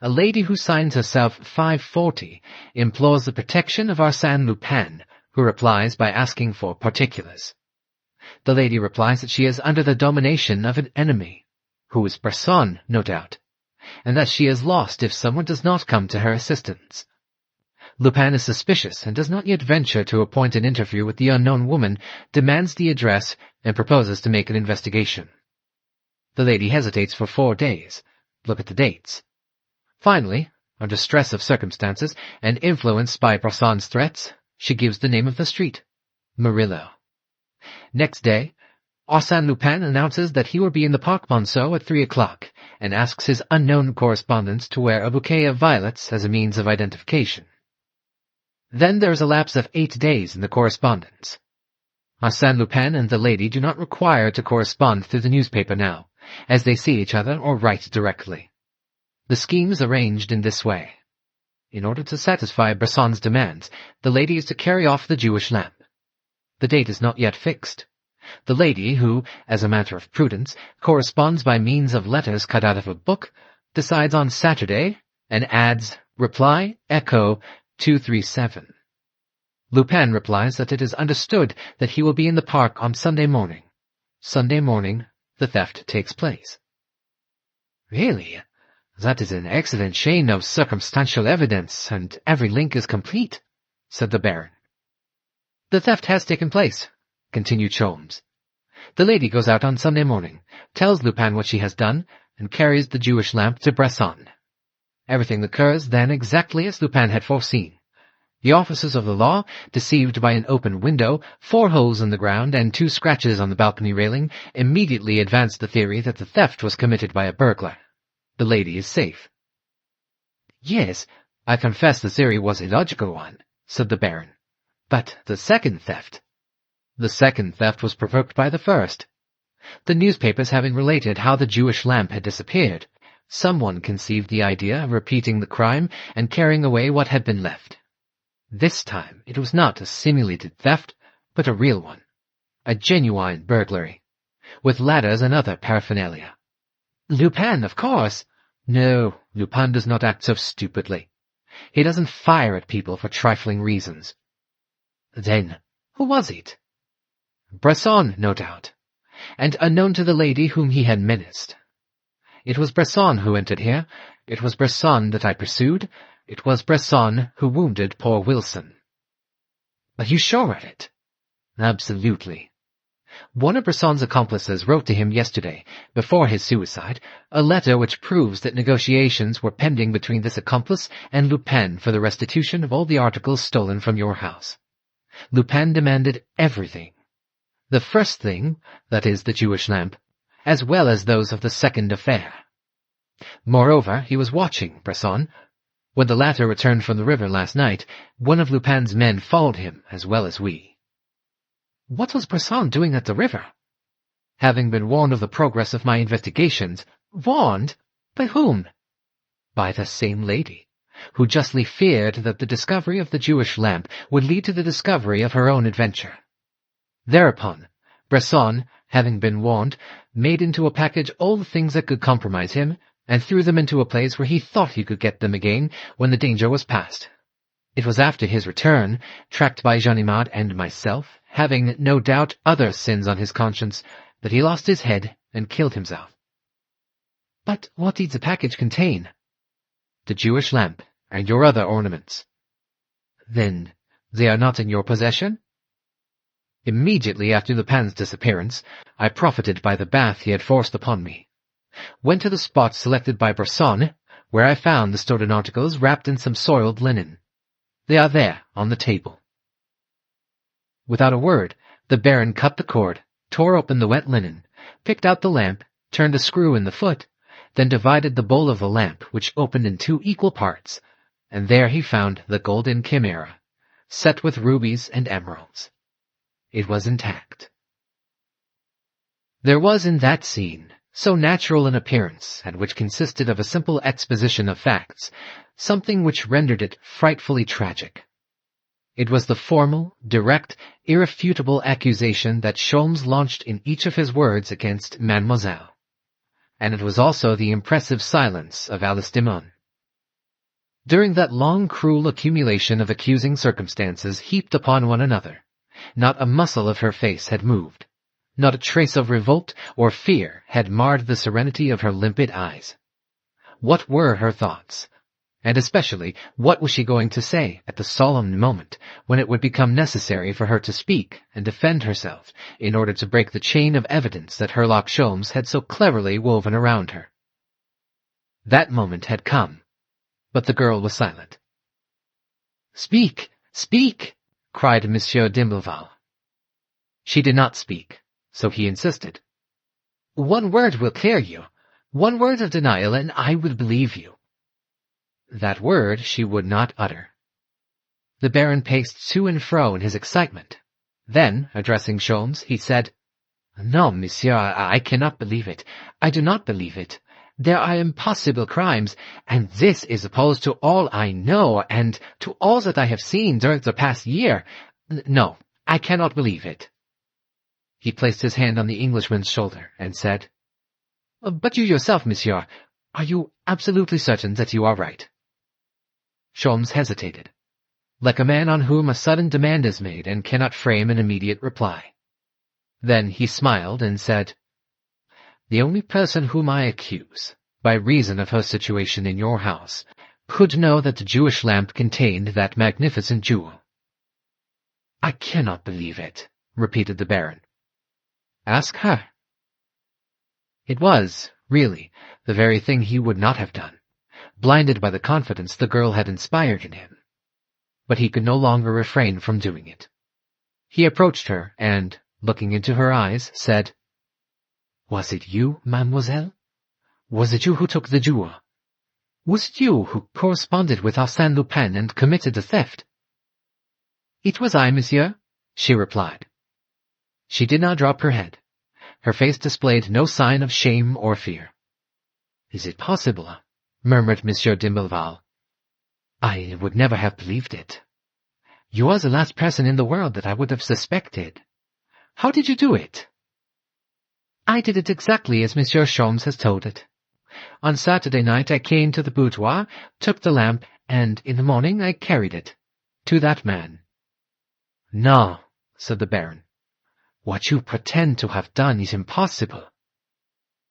a lady who signs herself 540 implores the protection of Arsène Lupin, who replies by asking for particulars. The lady replies that she is under the domination of an enemy, who is Bresson, no doubt, and that she is lost if someone does not come to her assistance. Lupin is suspicious and does not yet venture to appoint an interview with the unknown woman, demands the address, and proposes to make an investigation. The lady hesitates for 4 days. Look at the dates. Finally, under stress of circumstances and influenced by Bresson's threats, she gives the name of the street, Murillo. Next day, Arsène Lupin announces that he will be in the Parc Monceau at 3 o'clock and asks his unknown correspondent to wear a bouquet of violets as a means of identification. Then there is a lapse of 8 days in the correspondence. Arsène Lupin and the lady do not require to correspond through the newspaper now, as they see each other or write directly. The scheme is arranged in this way. In order to satisfy Bresson's demands, the lady is to carry off the Jewish lamp. The date is not yet fixed. The lady, who, as a matter of prudence, corresponds by means of letters cut out of a book, decides on Saturday and adds, reply, echo, 237. Lupin replies that it is understood that he will be in the park on Sunday morning. Sunday morning, the theft takes place. Really? That is an excellent chain of circumstantial evidence, and every link is complete, said the Baron. The theft has taken place, continued Sholmes. The lady goes out on Sunday morning, tells Lupin what she has done, and carries the Jewish lamp to Bresson. Everything occurs then exactly as Lupin had foreseen. The officers of the law, deceived by an open window, 4 holes in the ground, and 2 scratches on the balcony railing, immediately advanced the theory that the theft was committed by a burglar. The lady is safe. Yes, I confess the theory was a logical one, said the Baron. But the second theft? The second theft was provoked by the first. The newspapers having related how the Jewish lamp had disappeared, someone conceived the idea of repeating the crime and carrying away what had been left. This time it was not a simulated theft, but a real one. A genuine burglary, with ladders and other paraphernalia. Lupin, of course. No, Lupin does not act so stupidly. He doesn't fire at people for trifling reasons. Then, who was it? Bresson, no doubt, and unknown to the lady whom he had menaced. It was Bresson who entered here. It was Bresson that I pursued. It was Bresson who wounded poor Wilson. Are you sure of it? Absolutely. One of Bresson's accomplices wrote to him yesterday, before his suicide, a letter which proves that negotiations were pending between this accomplice and Lupin for the restitution of all the articles stolen from your house. Lupin demanded everything. The first thing, that is the Jewish lamp, as well as those of the second affair. Moreover, he was watching Bresson. When the latter returned from the river last night, one of Lupin's men followed him, as well as we. What was Bresson doing at the river? having been warned of the progress of my investigations. Warned? By whom? By the same lady, who justly feared that the discovery of the Jewish lamp would lead to the discovery of her own adventure. Thereupon, Bresson, having been warned, made into a package all the things that could compromise him, and threw them into a place where he thought he could get them again when the danger was past. It was after his return, tracked by Ganimard and myself, having, no doubt, other sins on his conscience, that he lost his head and killed himself. But what did the package contain? The Jewish lamp, and your other ornaments. Then they are not in your possession? Immediately after Lupin's disappearance, I profited by the bath he had forced upon me, went to the spot selected by Bresson, where I found the stolen articles wrapped in some soiled linen. They are there, on the table. Without a word, the Baron cut the cord, tore open the wet linen, picked out the lamp, turned a screw in the foot, then divided the bowl of the lamp, which opened in 2 equal parts, and there he found the golden chimera, set with rubies and emeralds. It was intact. There was in that scene, so natural an appearance, and which consisted of a simple exposition of facts, something which rendered it frightfully tragic. It was the formal, direct, irrefutable accusation that Sholmes launched in each of his words against Mademoiselle, and it was also the impressive silence of Alice Demun. During that long, cruel accumulation of accusing circumstances heaped upon one another, not a muscle of her face had moved. Not a trace of revolt or fear had marred the serenity of her limpid eyes. What were her thoughts? And especially, what was she going to say at the solemn moment when it would become necessary for her to speak and defend herself in order to break the chain of evidence that Herlock Sholmes had so cleverly woven around her? That moment had come, but the girl was silent. "Speak! Speak!" cried Monsieur d'Imblevalle. She did not speak, so he insisted. "One word will clear you. One word of denial, and I will believe you." That word she would not utter. The Baron paced to and fro in his excitement. Then, addressing Sholmes, he said, "No, monsieur, I cannot believe it. I do not believe it. There are impossible crimes, and this is opposed to all I know, and to all that I have seen during the past year. No, I cannot believe it." He placed his hand on the Englishman's shoulder and said, "But you yourself, monsieur, are you absolutely certain that you are right?" Sholmes hesitated, like a man on whom a sudden demand is made and cannot frame an immediate reply. Then he smiled and said, "The only person whom I accuse, by reason of her situation in your house, could know that the Jewish lamp contained that magnificent jewel." "I cannot believe it," repeated the Baron. "Ask her." It was, really, the very thing he would not have done, blinded by the confidence the girl had inspired in him. But he could no longer refrain from doing it. He approached her and, looking into her eyes, said, "Was it you, mademoiselle? Was it you who took the jewel? Was it you who corresponded with Arsène Lupin and committed the theft?" "It was I, monsieur," she replied. She did not drop her head. Her face displayed no sign of shame or fear. "Is it possible?" murmured Monsieur d'Imblevalle. "I would never have believed it. You are the last person in the world that I would have suspected. How did you do it?" "I did it exactly as Monsieur Sholmes has told it. On Saturday night I came to the boudoir, took the lamp, and in the morning I carried it to that man." "No," said the Baron. "What you pretend to have done is impossible."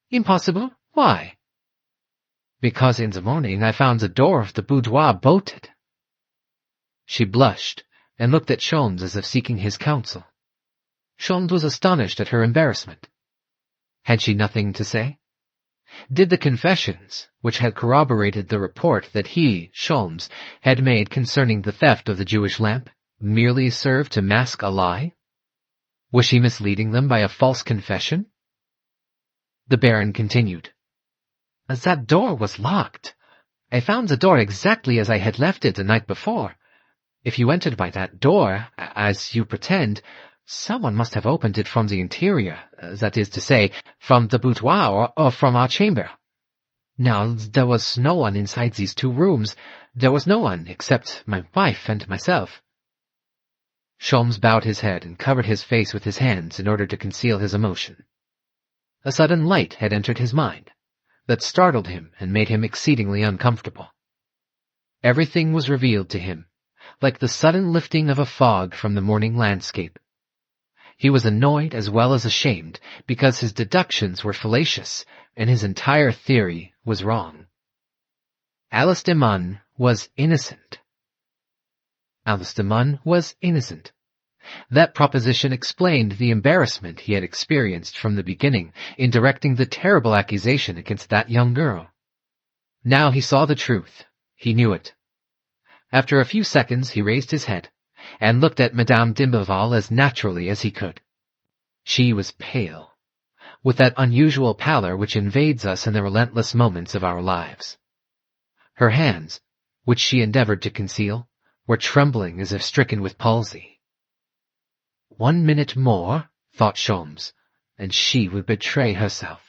"Impossible? Why?" "Because in the morning I found the door of the boudoir bolted." She blushed and looked at Sholmes as if seeking his counsel. Sholmes was astonished at her embarrassment. Had she nothing to say? Did the confessions, which had corroborated the report that he, Sholmes, had made concerning the theft of the Jewish lamp, merely serve to mask a lie? Was she misleading them by a false confession? The Baron continued. "That door was locked. I found the door exactly as I had left it the night before. If you entered by that door, as you pretend, Someone must have opened it from the interior, that is to say, from the boudoir or from our chamber. Now, there was no one inside these 2 rooms. There was no one except my wife and myself." Sholmes bowed his head and covered his face with his hands in order to conceal his emotion. A sudden light had entered his mind that startled him and made him exceedingly uncomfortable. Everything was revealed to him, like the sudden lifting of a fog from the morning landscape. He was annoyed as well as ashamed, because his deductions were fallacious, and his entire theory was wrong. Alice de Munn was innocent. Alice de Munn was innocent. That proposition explained the embarrassment he had experienced from the beginning in directing the terrible accusation against that young girl. Now he saw the truth. He knew it. After a few seconds he raised his head and looked at Madame d'Imblevalle as naturally as he could. She was pale, with that unusual pallor which invades us in the relentless moments of our lives. Her hands, which she endeavored to conceal, were trembling as if stricken with palsy. 1 minute more, thought Sholmes, and she would betray herself.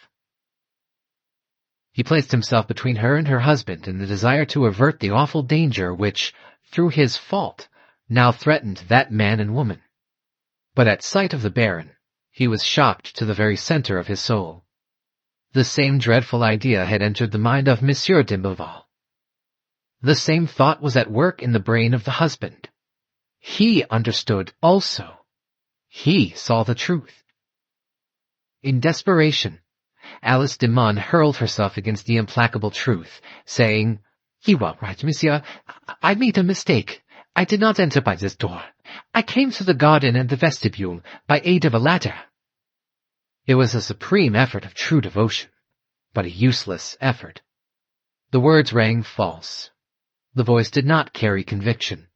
He placed himself between her and her husband in the desire to avert the awful danger which, through his fault, now threatened that man and woman. But at sight of the Baron, he was shocked to the very center of his soul. The same dreadful idea had entered the mind of Monsieur d'Imblevalle. The same thought was at work in the brain of the husband. He understood also. He saw the truth. In desperation, Alice de Munn hurled herself against the implacable truth, saying, "You are right, monsieur. I made a mistake. I did not enter by this door. I came through the garden and the vestibule by aid of a ladder." It was a supreme effort of true devotion, but a useless effort. The words rang false. The voice did not carry conviction,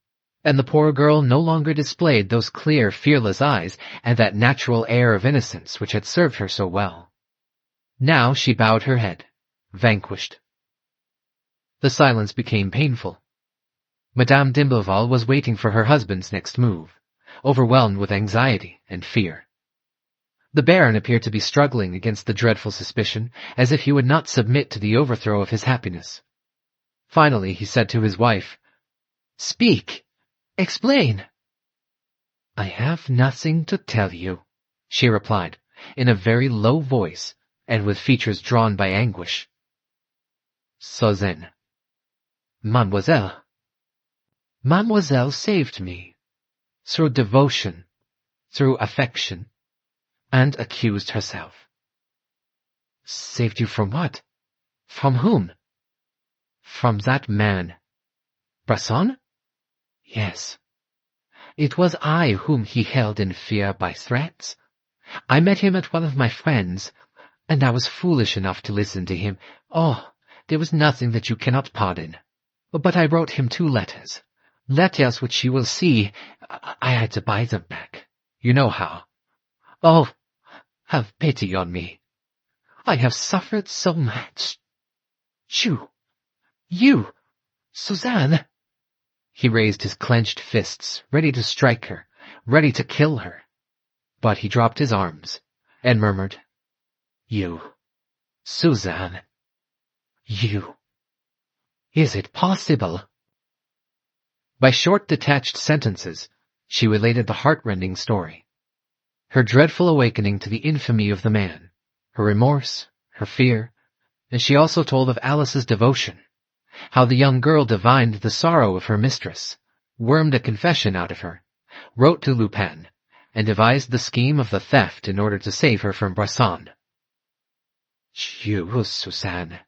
and the poor girl no longer displayed those clear, fearless eyes and that natural air of innocence which had served her so well. Now she bowed her head, vanquished. The silence became painful. Madame d'Imblevalle was waiting for her husband's next move, overwhelmed with anxiety and fear. The Baron appeared to be struggling against the dreadful suspicion, as if he would not submit to the overthrow of his happiness. Finally he said to his wife, "Speak! Explain!" "I have nothing to tell you," she replied, in a very low voice, and with features drawn by anguish. "So then, Mademoiselle saved me, through devotion, through affection, and accused herself." "Saved you from what? From whom?" "From that man." "Bresson?" "Yes. It was I whom he held in fear by threats. I met him at one of my friends, and I was foolish enough to listen to him. Oh, there was nothing that you cannot pardon. But I wrote him 2 letters. Letters which you will see. I had to buy them back. You know how. Oh, have pity on me. I have suffered so much. You, Suzanne." He raised his clenched fists, ready to strike her, ready to kill her. But he dropped his arms and murmured, "You, Suzanne. You. Is it possible?" By short detached sentences, she related the heart-rending story. Her dreadful awakening to the infamy of the man, her remorse, her fear, and she also told of Alice's devotion, how the young girl divined the sorrow of her mistress, wormed a confession out of her, wrote to Lupin, and devised the scheme of the theft in order to save her from Bresson. "You, Suzanne,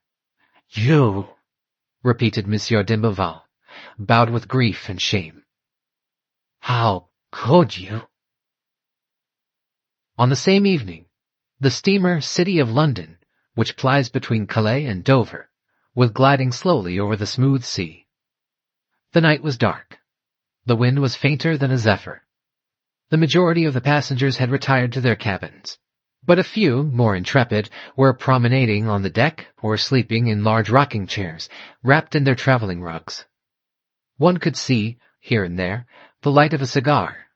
you," repeated Monsieur d'Imblevalle, bowed with grief and shame. "How could you?" On the same evening, the steamer City of London, which plies between Calais and Dover, was gliding slowly over the smooth sea. The night was dark. The wind was fainter than a zephyr. The majority of the passengers had retired to their cabins, but a few, more intrepid, were promenading on the deck or sleeping in large rocking chairs, wrapped in their traveling rugs. One could see, here and there, the light of a cigar,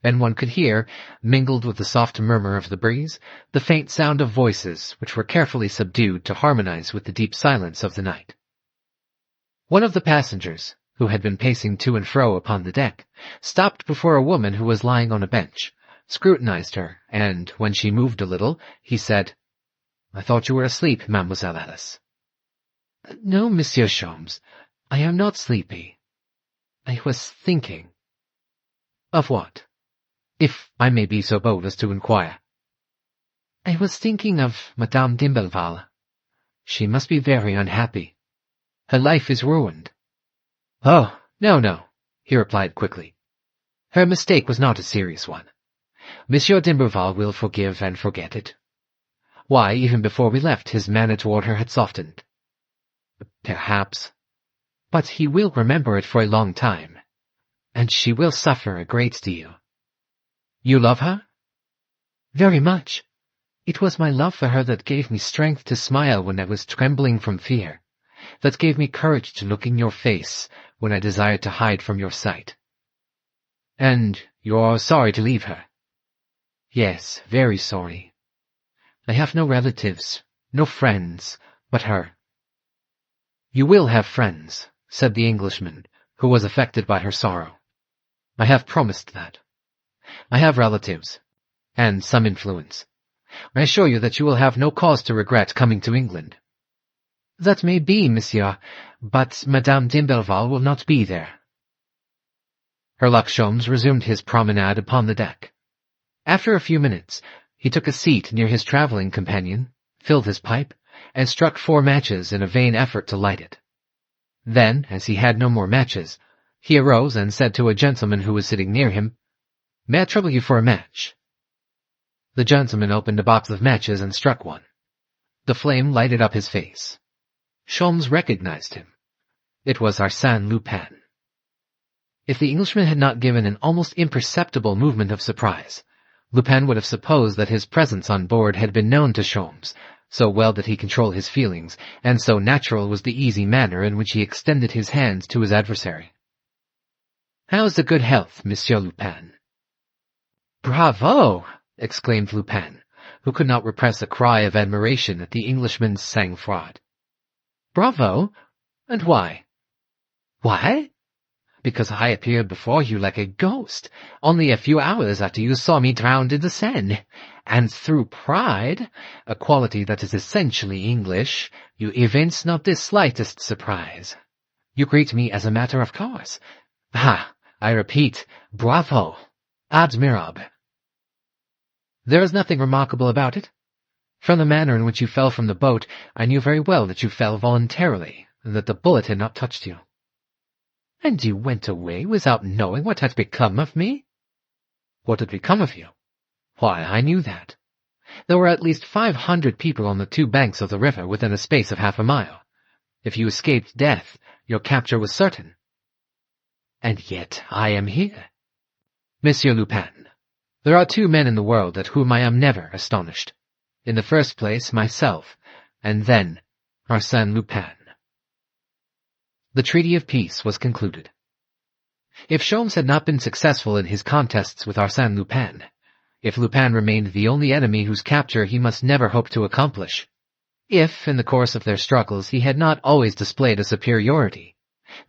and one could hear, mingled with the soft murmur of the breeze, the faint sound of voices which were carefully subdued to harmonize with the deep silence of the night. One of the passengers, who had been pacing to and fro upon the deck, stopped before a woman who was lying on a bench, scrutinized her, and, when she moved a little, he said, "I thought you were asleep, Mademoiselle Alice." "No, Monsieur Sholmes, I am not sleepy. I was thinking." "Of what? If I may be so bold as to inquire." "I was thinking of Madame d'Imblevalle. She must be very unhappy. Her life is ruined." "Oh, no," he replied quickly. "Her mistake was not a serious one. Monsieur d'Imblevalle will forgive and forget it. Why, even before we left, his manner toward her had softened." "Perhaps. But he will remember it for a long time, and she will suffer a great deal." "You love her?" "Very much. It was my love for her that gave me strength to smile when I was trembling from fear, that gave me courage to look in your face when I desired to hide from your sight." "And you're sorry to leave her?" "Yes, very sorry. I have no relatives, no friends, but her." "You will have friends," said the Englishman, who was affected by her sorrow. "I have promised that. I have relatives, and some influence. I assure you that you will have no cause to regret coming to England." "That may be, monsieur, but Madame d'Imblevalle will not be there." Herlock Sholmes resumed his promenade upon the deck. After a few minutes, he took a seat near his travelling companion, filled his pipe, and struck 4 matches in a vain effort to light it. Then, as he had no more matches, he arose and said to a gentleman who was sitting near him, "May I trouble you for a match?" The gentleman opened a box of matches and struck one. The flame lighted up his face. Sholmes recognized him. It was Arsène Lupin. If the Englishman had not given an almost imperceptible movement of surprise, Lupin would have supposed that his presence on board had been known to Sholmes, so well did he control his feelings, and so natural was the easy manner in which he extended his hands to his adversary. "How's the good health, Monsieur Lupin?" "Bravo!" exclaimed Lupin, who could not repress a cry of admiration at the Englishman's sang-froid. "Bravo? And why?" "Why? Because I appeared before you like a ghost, only a few hours after you saw me drowned in the Seine, and through pride, a quality that is essentially English, you evince not the slightest surprise. You greet me as a matter of course. Ah, I repeat, bravo! Admirable!" "There is nothing remarkable about it. From the manner in which you fell from the boat, I knew very well that you fell voluntarily, and that the bullet had not touched you." "And you went away without knowing what had become of me?" "What had become of you? Why, I knew that. There were at least 500 people on the 2 banks of the river within a space of half a mile. If you escaped death, your capture was certain." "And yet I am here." "Monsieur Lupin, there are 2 men in the world at whom I am never astonished. In the first place, myself, and then Arsène Lupin." The treaty of peace was concluded. If Sholmes had not been successful in his contests with Arsène Lupin, if Lupin remained the only enemy whose capture he must never hope to accomplish, if, in the course of their struggles, he had not always displayed a superiority,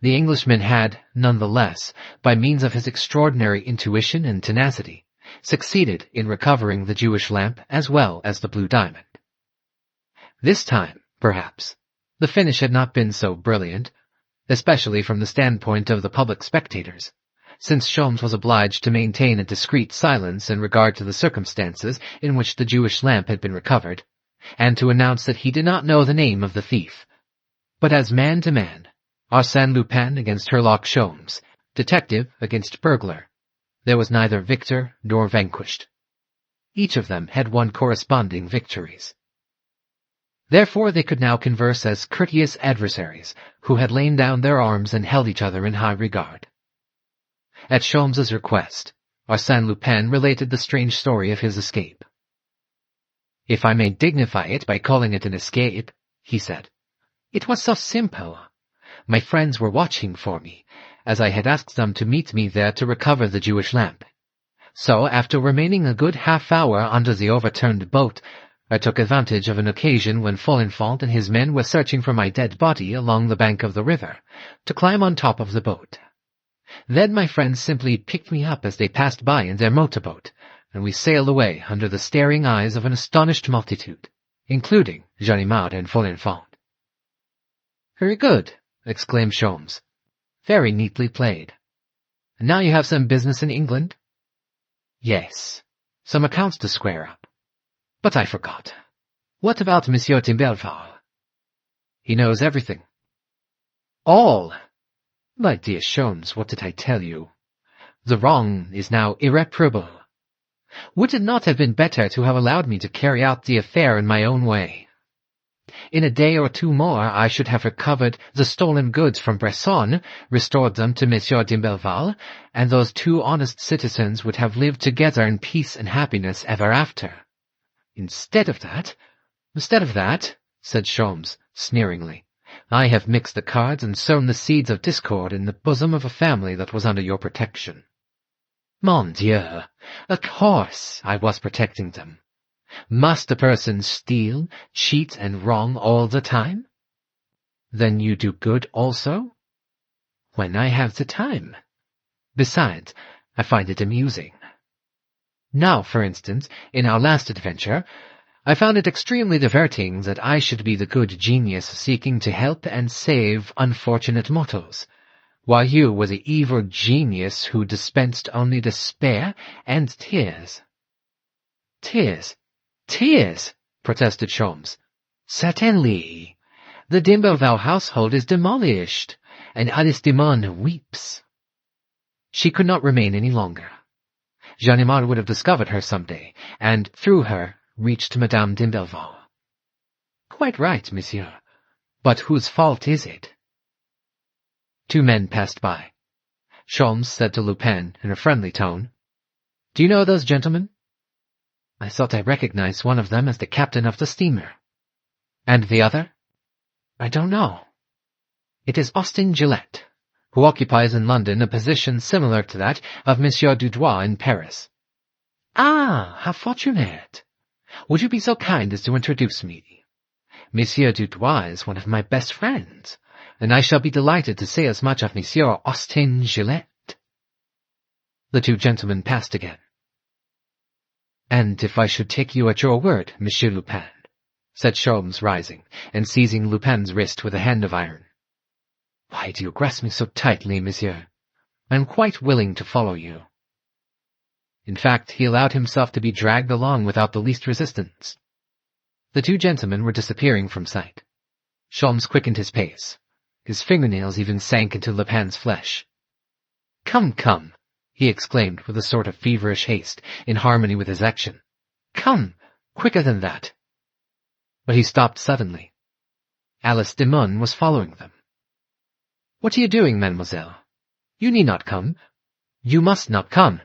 the Englishman had, none the less, by means of his extraordinary intuition and tenacity, succeeded in recovering the Jewish lamp as well as the blue diamond. This time, perhaps, the finish had not been so brilliant, especially from the standpoint of the public spectators, since Sholmes was obliged to maintain a discreet silence in regard to the circumstances in which the Jewish lamp had been recovered, and to announce that he did not know the name of the thief. But as man to man, Arsène Lupin against Herlock Sholmes, detective against burglar, there was neither victor nor vanquished. Each of them had won corresponding victories. Therefore they could now converse as courteous adversaries who had lain down their arms and held each other in high regard. At Sholmes's request, Arsène Lupin related the strange story of his escape. "If I may dignify it by calling it an escape," he said, "it was so simple. My friends were watching for me, as I had asked them to meet me there to recover the Jewish lamp. So, after remaining a good half-hour under the overturned boat, I took advantage of an occasion when Folenfant and his men were searching for my dead body along the bank of the river, to climb on top of the boat. Then my friends simply picked me up as they passed by in their motorboat, and we sailed away under the staring eyes of an astonished multitude, including Ganimard and Folenfant. "Very good," exclaimed Sholmes. "Very neatly played. And now you have some business in England?" "Yes, some accounts to square up. But I forgot. What about Monsieur d'Imblevalle?" "He knows everything." "All? My dear Sholmes, what did I tell you? The wrong is now irreparable. Would it not have been better to have allowed me to carry out the affair in my own way? In a day or two more I should have recovered the stolen goods from Bresson, restored them to Monsieur d'Imblevalle, and those two honest citizens would have lived together in peace and happiness ever after. Instead of that, said Sholmes, sneeringly, I have mixed the cards and sown the seeds of discord in the bosom of a family that was under your protection. Mon Dieu, of course I was protecting them. Must a person steal, cheat, and wrong all the time? Then you do good also? When I have the time. Besides, I find it amusing. Now, for instance, in our last adventure, I found it extremely diverting that I should be the good genius seeking to help and save unfortunate mortals, while you were the evil genius who dispensed only despair and tears. Tears? Tears? Protested Sholmes. Certainly. The d'Imblevalle household is demolished, and Alice Demon weeps. She could not remain any longer. Ganimard would have discovered her some day, and, through her, reached Madame d'Imblevalle. Quite right, monsieur. But whose fault is it? Two men passed by. Sholmes said to Lupin in a friendly tone, Do you know those gentlemen? I thought I recognized one of them as the captain of the steamer. And the other? I don't know. It is Austin Gillette, who occupies in London a position similar to that of Monsieur Dudois in Paris. Ah, how fortunate! Would you be so kind as to introduce me? Monsieur Dudois is one of my best friends, and I shall be delighted to say as much of Monsieur Austin Gillette. The two gentlemen passed again. And if I should take you at your word, Monsieur Lupin, said Sholmes, rising, and seizing Lupin's wrist with a hand of iron. Why do you grasp me so tightly, monsieur? I am quite willing to follow you. In fact, he allowed himself to be dragged along without the least resistance. The two gentlemen were disappearing from sight. Sholmes quickened his pace. His fingernails even sank into Lupin's flesh. Come, come, he exclaimed with a sort of feverish haste, in harmony with his action. Come, quicker than that. But he stopped suddenly. Alice Demon was following them. What are you doing, mademoiselle? You need not come. You must not come.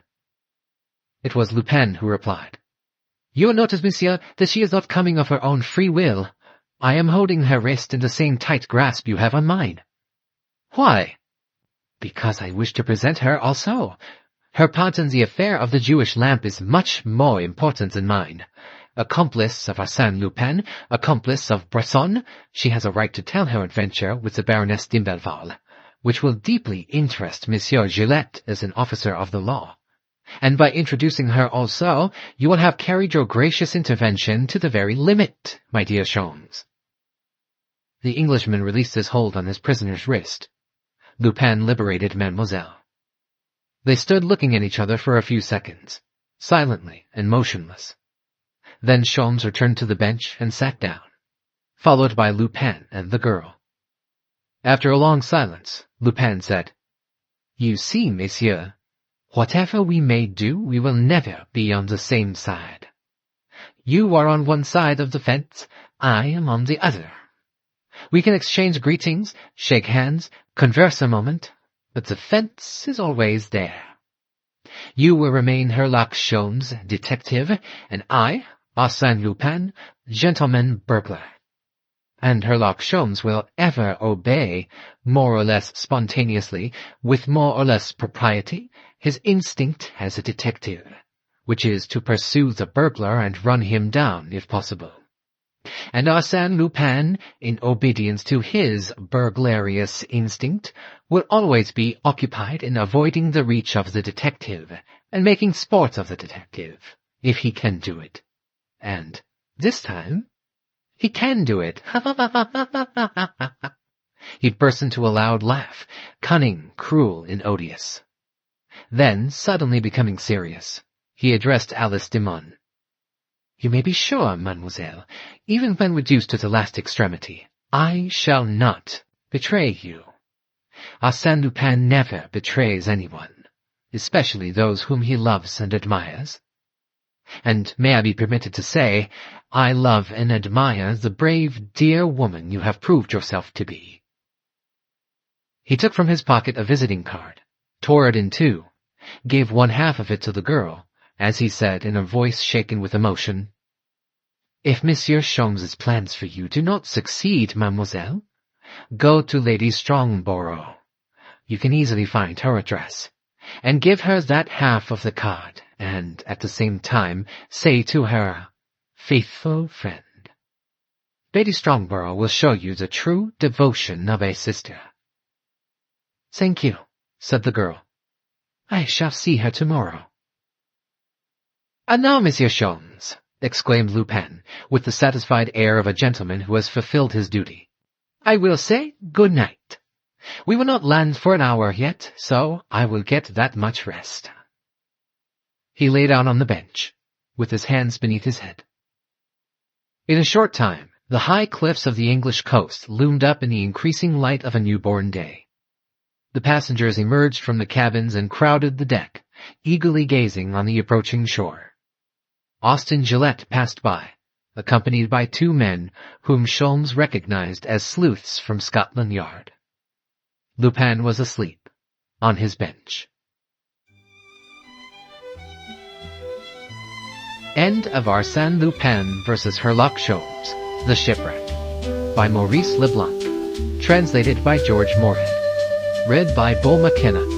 It was Lupin who replied. You will notice, monsieur, that she is not coming of her own free will. I am holding her wrist in the same tight grasp you have on mine. Why? Because I wish to present her also. Her part in the affair of the Jewish lamp is much more important than mine. Accomplice of Arsène Lupin, accomplice of Bresson, she has a right to tell her adventure with the Baroness d'Imblevalle, which will deeply interest Monsieur Gillette as an officer of the law. And by introducing her also, you will have carried your gracious intervention to the very limit, my dear Sholmes. The Englishman released his hold on his prisoner's wrist. Lupin liberated Mademoiselle. They stood looking at each other for a few seconds, silently and motionless. Then Sholmes returned to the bench and sat down, followed by Lupin and the girl. After a long silence, Lupin said, You see, messieurs, whatever we may do, we will never be on the same side. You are on one side of the fence, I am on the other. We can exchange greetings, shake hands, converse a moment, but the fence is always there. You will remain Herlock Sholmes, detective, and I, Arsène Lupin, gentleman burglar. and Herlock Sholmes will ever obey, more or less spontaneously, with more or less propriety, his instinct as a detective, which is to pursue the burglar and run him down if possible. And Arsène Lupin, in obedience to his burglarious instinct, will always be occupied in avoiding the reach of the detective, and making sport of the detective, if he can do it. And this time, he can do it. He burst into a loud laugh, cunning, cruel, and odious. Then, suddenly becoming serious, he addressed Alice Demon. "You may be sure, mademoiselle, even when reduced to the last extremity, I shall not betray you. Arsène Lupin never betrays anyone, especially those whom he loves and admires. And may I be permitted to say, I love and admire the brave, dear woman you have proved yourself to be." He took from his pocket a visiting card, tore it in two, gave one half of it to the girl, as he said in a voice shaken with emotion, "If Monsieur Sholmes's plans for you do not succeed, mademoiselle, go to Lady Strongborough. You can easily find her address, and give her that half of the card, and at the same time say to her, 'Faithful friend.' Lady Strongborough will show you the true devotion of a sister." "Thank you," said the girl. "I shall see her tomorrow." "And now, Monsieur Sholmes," exclaimed Lupin, with the satisfied air of a gentleman who has fulfilled his duty, "I will say good night. We will not land for an hour yet, so I will get that much rest." He lay down on the bench, with his hands beneath his head. In a short time, the high cliffs of the English coast loomed up in the increasing light of a newborn day. The passengers emerged from the cabins and crowded the deck, eagerly gazing on the approaching shore. Austin Gillette passed by, accompanied by two men whom Sholmes recognized as sleuths from Scotland Yard. Lupin was asleep on his bench. End of Arsène Lupin vs. Herlock Sholmes, The Shipwreck, by Maurice Leblanc, translated by George Moorhead, read by Bull McKenna.